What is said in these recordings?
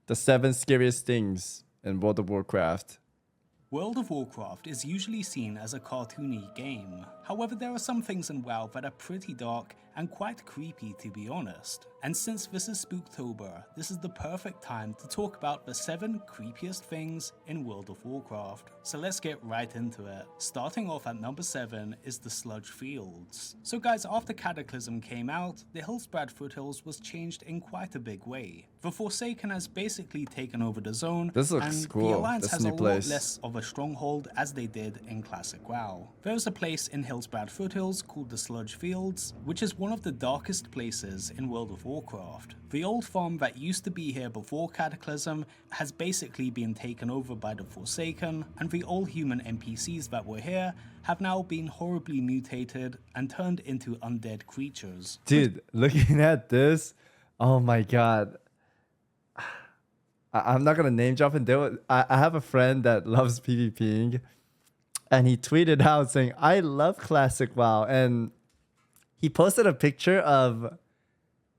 The 7 scariest things in World of Warcraft. World of Warcraft is usually seen as a cartoony game. However, there are some things in WoW that are pretty dark and quite creepy, to be honest. And since this is Spooktober, this is the perfect time to talk about the 7 creepiest things in World of Warcraft. So let's get right into it. Starting off at number 7 is the Sludge Fields. So guys, after Cataclysm came out, the Hillsbrad Foothills was changed in quite a big way. The Forsaken has basically taken over the zone, This looks and cool. the Alliance This has new a place. lot less of a stronghold as they did in classic WoW. There's a place in Hillsbrad Foothills called the Sludge Fields, which is one of the darkest places in World of Warcraft. The old farm that used to be here before Cataclysm has basically been taken over by the Forsaken, and the all human NPCs that were here have now been horribly mutated and turned into undead creatures. Dude, looking at this, oh my god. I'm not gonna name drop it. I have a friend that loves PvPing, and he tweeted out saying, "I love classic WoW," and he posted a picture of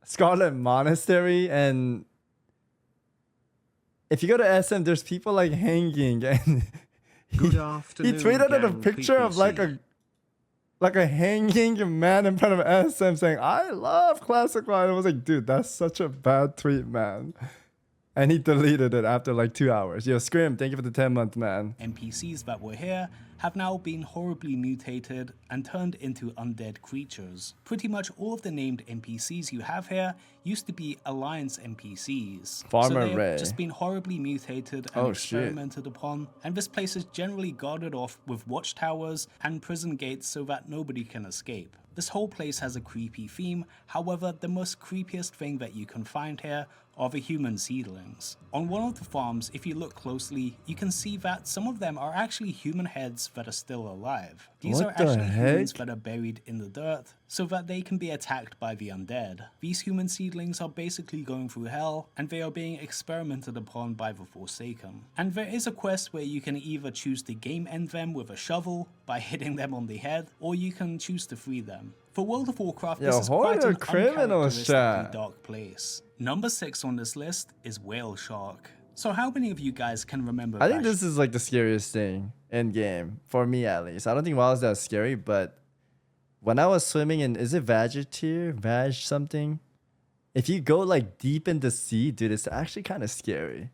Scarlet Monastery, and if you go to SM, there's people like hanging, and Good he afternoon, tweeted out a gang picture of like a hanging man in front of SM saying, "I love classic WoW." And I was like, dude, that's such a bad tweet, man. And he deleted it after like 2 hours. Yo, Scrim, thank you for the 10-month, man. NPCs that were here have now been horribly mutated and turned into undead creatures. Pretty much all of the named NPCs you have here used to be Alliance NPCs. Farmer so they've Ray. just been horribly mutated and experimented upon, and this place is generally guarded off with watchtowers and prison gates so that nobody can escape. This whole place has a creepy theme, however, the most creepiest thing that you can find here are the human seedlings. On one of the farms, if you look closely, you can see that some of them are actually human heads that are still alive. These What are the actually humans heck? that are buried in the dirt, so that they can be attacked by the undead. These human seedlings are basically going through hell, and they are being experimented upon by the Forsaken. And there is a quest where you can either choose to game end them with a shovel by hitting them on the head, or you can choose to free them. For World of Warcraft, Yo, this is quite horror an criminals, uncharacteristically chat. dark place. Number 6 on this list is Whale Shark. So how many of you guys can remember I think Vashir? this is like the scariest thing in game, for me at least. I don't think WoW is that scary, but when I was swimming in, is it Vashir? Vaj something? If you go like deep in the sea, dude, it's actually kind of scary.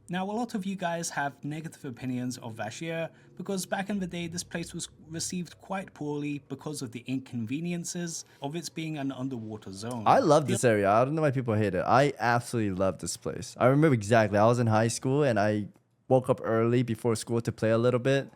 Now, a lot of you guys have negative opinions of Vashir because back in the day this place was received quite poorly because of the inconveniences of its being an underwater zone. I love this area. I don't know why people hate it. I absolutely love this place. I remember exactly. I was in high school and I woke up early before school to play a little bit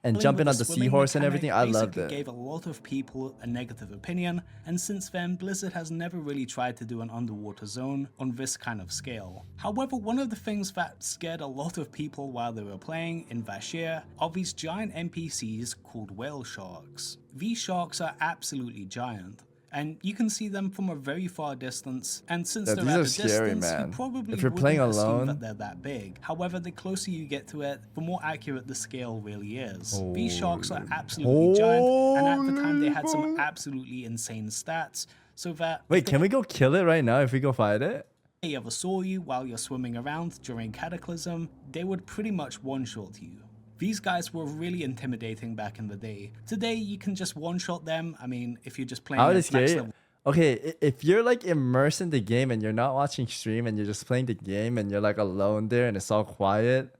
and jumping on the seahorse and everything. I loved it. Gave a lot of people a negative opinion, and since then Blizzard has never really tried to do an underwater zone on this kind of scale. However, one of the things that scared a lot of people while they were playing in Vashir are these giant NPCs called whale sharks. These sharks are absolutely giant, and you can see them from a very far distance, and since Yeah, they're these at are a scary, distance, man. you probably If you're wouldn't playing assume alone- that they're that big. However, the closer you get to it, the more accurate the scale really is. These sharks are absolutely giant, and at the time they had some absolutely insane stats, so that Wait, can we go kill it right now if we go fight it? if they ever saw you while you're swimming around during Cataclysm, they would pretty much one-shot you. These guys were really intimidating back in the day. Today, you can just one-shot them. I mean, if you're just playing How at is max scary? level. Okay, if you're like immersed in the game and you're not watching stream and you're just playing the game and you're like alone there and it's all quiet,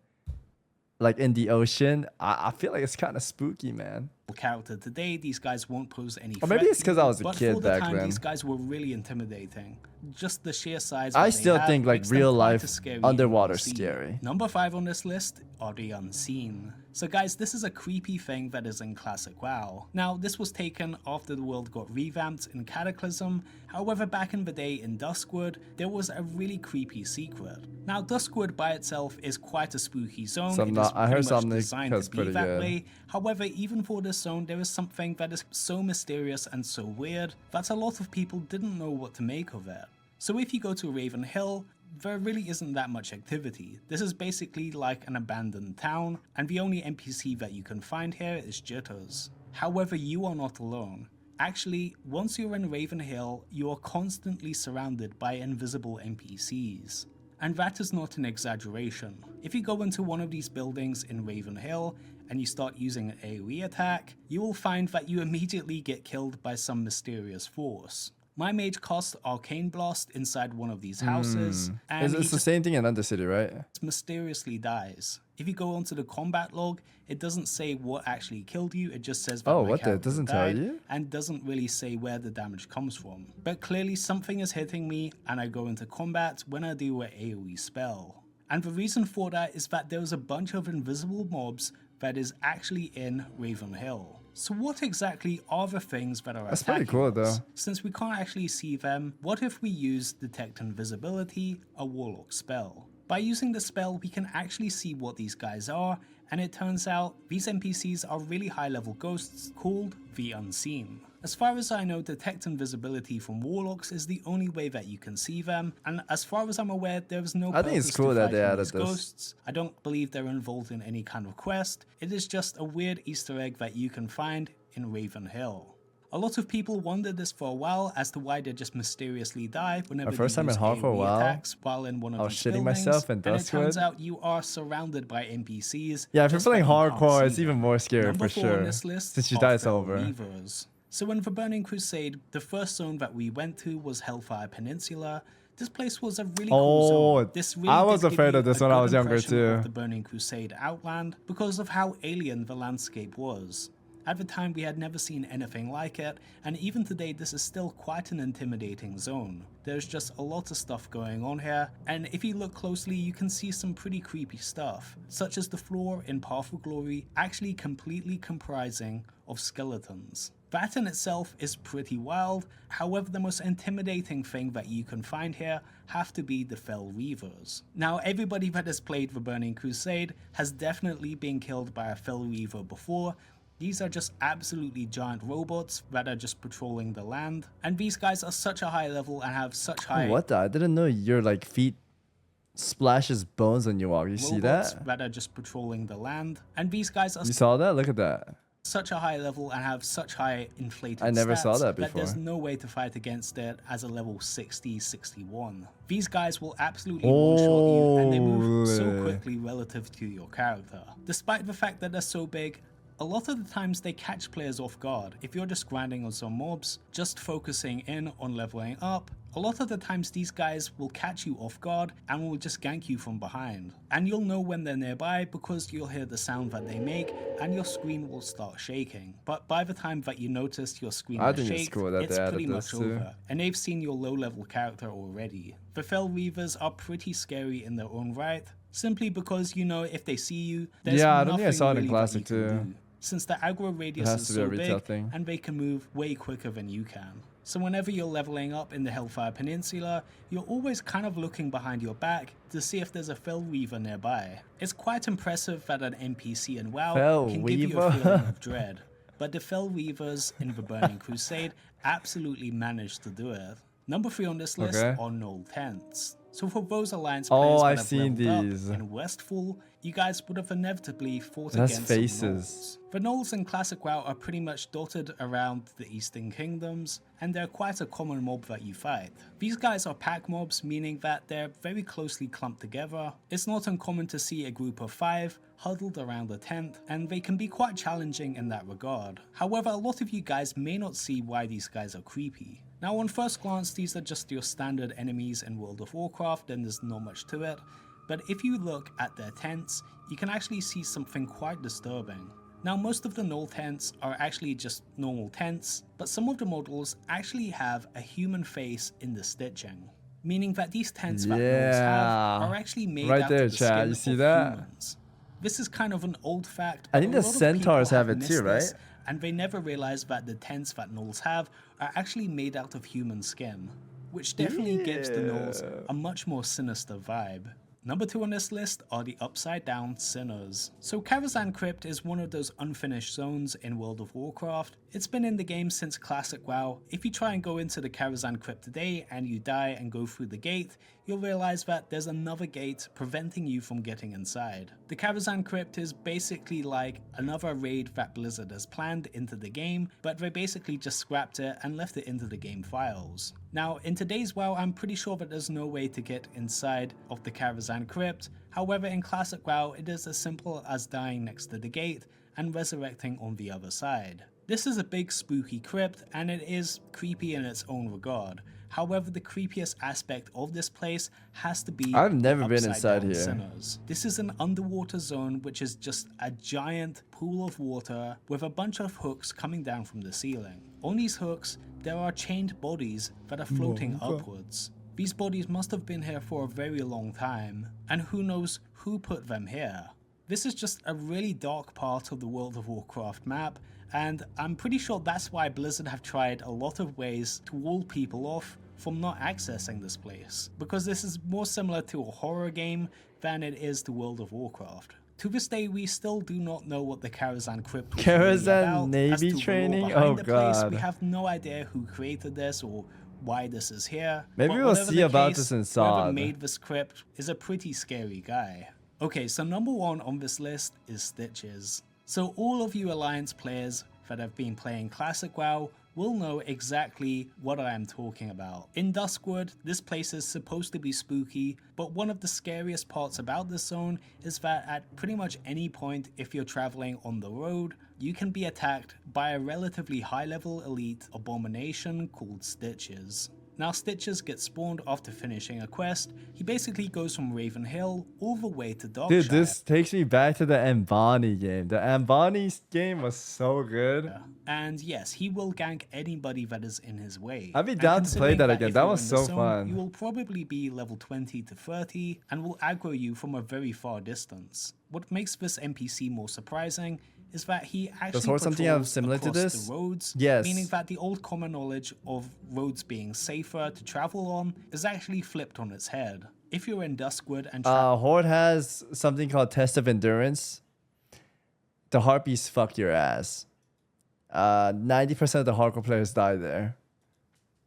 like in the ocean, I feel like it's kind of spooky, man. Character today, these guys won't pose any Or maybe threat it's to 'cause you, I was a but kid for the back time, then. These guys were really intimidating. Just the sheer size I that they still have think like makes them real quite life a scary underwater NPC. scary. Number 5 on this list are the Unseen. So guys, this is a creepy thing that is in classic WoW. Now, this was taken after the world got revamped in Cataclysm. However, back in the day in Duskwood, there was a really creepy secret. Now, Duskwood by itself is quite a spooky zone. It is I heard pretty much something designed that's to be pretty that good. way. However, even for this zone, there is something that is so mysterious and so weird that a lot of people didn't know what to make of it. So if you go to Raven Hill, there really isn't that much activity. This is basically like an abandoned town, and the only NPC that you can find here is Jitters. However, you are not alone. Actually, once you're in Raven Hill, you are constantly surrounded by invisible NPCs. And that is not an exaggeration. If you go into one of these buildings in Raven Hill and you start using an AoE attack, you will find that you immediately get killed by some mysterious force. My mage cast Arcane Blast inside one of these houses, and It's the same thing in Undercity, right? mysteriously dies. If you go onto the combat log, it doesn't say what actually killed you, it just says that Oh, my what the? It character doesn't tell died, you? and doesn't really say where the damage comes from. But clearly something is hitting me, and I go into combat when I do an AoE spell. And the reason for that is that there is a bunch of invisible mobs that is actually in Raven Hill. So what exactly are the things that are That's attacking pretty cool, us? though. Since we can't actually see them, what if we use Detect Invisibility, a Warlock spell? By using the spell, we can actually see what these guys are, and it turns out these NPCs are really high-level ghosts called the Unseen. As far as I know, Detect Invisibility from Warlocks is the only way that you can see them, and as far as I'm aware, there is no I think it's cool that they added this. ghosts. I don't believe they're involved in any kind of quest. It is just a weird Easter egg that you can find in Raven Hill. A lot of people wondered this for a while as to why they just mysteriously die whenever My first they time in use hardcore AoE WoW, attacks while in one of I was these shitting buildings, myself in and it turns Duskwood. out you are surrounded by NPCs. Yeah, if you're just that playing you can't hardcore, see it's them. even more scary Number for 4 on sure. this list Since you are die, it's Fell over. Reavers. So in the Burning Crusade, the first zone that we went to was Hellfire Peninsula. This place was a really cool zone. This really I was did give afraid you of this a when I good was younger impression too. of the Burning Crusade Outland because of how alien the landscape was. At the time, we had never seen anything like it, and even today this is still quite an intimidating zone. There's just a lot of stuff going on here, and if you look closely you can see some pretty creepy stuff, such as the floor in Path of Glory actually completely comprising of skeletons. That in itself is pretty wild, however the most intimidating thing that you can find here have to be the Fell Reavers. Now everybody that has played the Burning Crusade has definitely been killed by a Fell Reaver before. These are just absolutely giant robots that are just patrolling the land, and these guys are such a high level and have such high What the? I didn't know your like feet splashes bones when you walk. You see that? that are just patrolling the land, and these guys are You saw that? Look at that. such a high level and have such high inflated I never saw stats that there's before. no way to fight against it as a level 60, 61. These guys will absolutely one-shot you, and they move so Holy. quickly relative to your character. Despite the fact that they're so big, a lot of the times they catch players off guard. If you're just grinding on some mobs, just focusing in on leveling up, a lot of the times these guys will catch you off guard and will just gank you from behind. And you'll know when they're nearby because you'll hear the sound that they make and your screen will start shaking. But by the time that you notice your screen I is think it's shaked, cool that it's they added pretty this much too. over. And they've seen your low level character already. The Fell Reavers are pretty scary in their own right, simply because you know if they see you, there's Yeah, I don't think I nothing saw it in really that Classic you can too. do, since the aggro radius has is to be a so retail big thing. and they can move way quicker than you can. So whenever you're leveling up in the Hellfire Peninsula, you're always kind of looking behind your back to see if there's a Fell Reaver nearby. It's quite impressive that an NPC in WoW Fell can give you a Reaver? feeling of dread, but the Fell Reavers in the Burning Crusade absolutely managed to do it. Number 3 on this list Okay. are Null Tents. So for those Alliance Oh, players that I've have seen leveled these. up in Westfall, you guys would have inevitably fought That's against faces. some Gnolls. The Gnolls in Classic WoW are pretty much dotted around the Eastern Kingdoms, and they're quite a common mob that you fight. These guys are pack mobs, meaning that they're very closely clumped together. It's not uncommon to see a group of 5 huddled around a tent, and they can be quite challenging in that regard. However, a lot of you guys may not see why these guys are creepy. Now on first glance, these are just your standard enemies in World of Warcraft and there's not much to it, but if you look at their tents, you can actually see something quite disturbing. Now most of the Null tents are actually just normal tents, but some of the models actually have a human face in the stitching, meaning that these tents that Gnolls have are actually made Right out there, of the chat. skin You see of that? humans. This is kind of an old fact, I but think a the lot of centaurs people have it missed too, this, right? and they never realize that the tents that Gnolls have are actually made out of human skin, which definitely gives the Gnolls a much more sinister vibe. Number 2 on this list are the Upside Down Sinners. So Kazan Crypt is one of those unfinished zones in World of Warcraft. It's been in the game since Classic WoW. If you try and go into the Kazan Crypt today and you die and go through the gate, you'll realize that there's another gate preventing you from getting inside. The Kazan Crypt is basically like another raid that Blizzard has planned into the game, but they basically just scrapped it and left it into the game files. Now, in today's WoW, I'm pretty sure that there's no way to get inside of the Kazan Crypt. However, in Classic WoW, it is as simple as dying next to the gate and resurrecting on the other side. This is a big spooky crypt, and it is creepy in its own regard. However, the creepiest aspect of this place has to be I've never been upside inside down here. sinners. This is an underwater zone which is just a giant pool of water with a bunch of hooks coming down from the ceiling. On these hooks, there are chained bodies that are floating upwards. These bodies must have been here for a very long time, and who knows who put them here. This is just a really dark part of the World of Warcraft map, and I'm pretty sure that's why Blizzard have tried a lot of ways to wall people off from not accessing this place, because this is more similar to a horror game than it is to World of Warcraft. To this day, we still do not know what the Kazan Crypt was really about. Navy As to the lore training? behind Oh the place, we god. have no idea who created this or why this is here. Maybe But we'll whatever see the about case, this in whoever SOD. made this crypt is a pretty scary guy. Okay, so number one on this list is Stitches. So all of you Alliance players that have been playing Classic WoW will know exactly what I am talking about. In Duskwood, this place is supposed to be spooky, but one of the scariest parts about this zone is that at pretty much any point if you're traveling on the road, you can be attacked by a relatively high level elite abomination called Stitches. Now Stitches gets spawned after finishing a quest. He basically goes from Raven Hill all the way to Darkshire. Dude, this takes me back to the Ambani game. The Ambani game was so good. And yes, he will gank anybody that is in his way. I'd be And down to play considering that again. if That you're was in the so zone, fun. You will probably be level 20 to 30 and will aggro you from a very far distance. What makes this NPC more surprising is that he actually Horde something else patrols similar to across this? the roads, Yes. meaning that the old common knowledge of roads being safer to travel on is actually flipped on its head. If you're in Duskwood and Horde has something called Test of Endurance. The harpies fuck your ass. 90% of the hardcore players die there.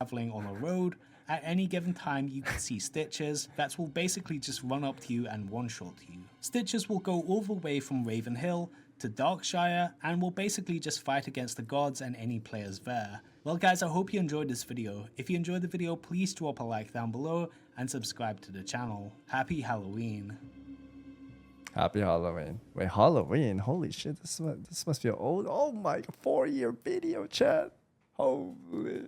traveling on a road, at any given time you can see Stitches that will basically just run up to you and one-shot you. Stitches will go all the way from Raven Hill to Darkshire and will basically just fight against the gods and any players there. Well guys, I hope you enjoyed this video. If you enjoyed the video, please drop a like down below and subscribe to the channel. Happy Halloween. Happy Halloween. Wait, Halloween? Holy shit, this must be an old, oh my, 4-year video, chat. Holy.